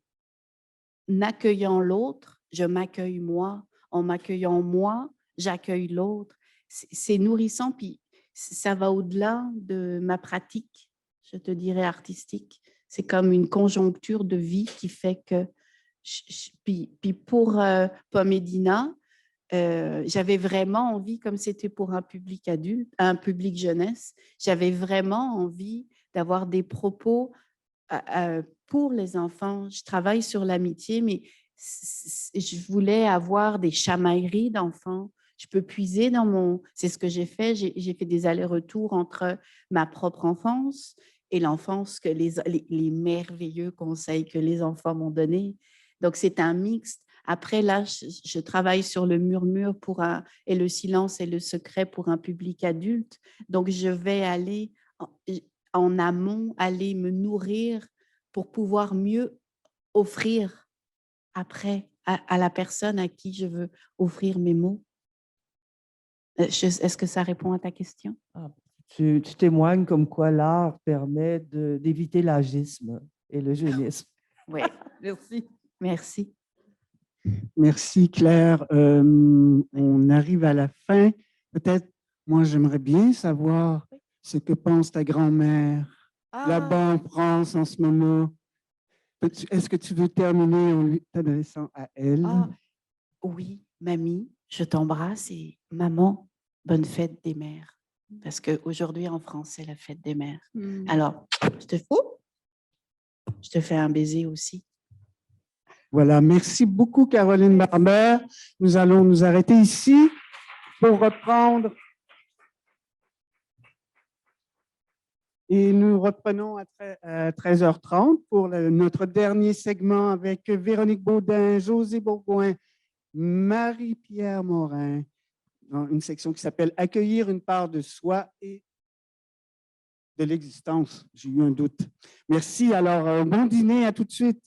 accueillant l'autre, je m'accueille moi. En m'accueillant moi, j'accueille l'autre. C'est nourrissant, puis ça va au-delà de ma pratique, je te dirais, artistique. C'est comme une conjoncture de vie qui fait que... Puis pour Pomedina, j'avais vraiment envie, comme c'était pour un public adulte, un public jeunesse, j'avais vraiment envie d'avoir des propos pour les enfants. Je travaille sur l'amitié, mais je voulais avoir des chamailleries d'enfants. je peux puiser dans mon... C'est ce que j'ai fait. J'ai fait des allers-retours entre ma propre enfance et l'enfance que les merveilleux conseils que les enfants m'ont donnés. Donc, c'est un mixte. Après, là, je travaille sur le murmure et le silence et le secret pour un public adulte. Donc, je vais aller en amont, aller me nourrir pour pouvoir mieux offrir après à la personne à qui je veux offrir mes mots. Est-ce que ça répond à ta question? Tu témoignes comme quoi l'art permet d'éviter l'agisme et le jeunisme. Oui. Merci. Merci. Merci, Claire. On arrive à la fin. Peut-être, moi, j'aimerais bien savoir ce que pense ta grand-mère là-bas en France en ce moment. Est-ce que tu veux terminer en lui t'adressant à elle? Oui, mamie, je t'embrasse et maman, bonne fête des mères. Parce qu'aujourd'hui, en France, c'est la fête des mères. Alors, je te fais un baiser aussi. Voilà, merci beaucoup, Caroline Barber. Nous allons nous arrêter ici pour reprendre. Et nous reprenons à 13h30 pour notre dernier segment avec Véronique Baudin, José Bourgoin, Marie-Pierre Morin, dans une section qui s'appelle « Accueillir une part de soi et de l'existence ». J'ai eu un doute. Merci. Alors, bon dîner, à tout de suite.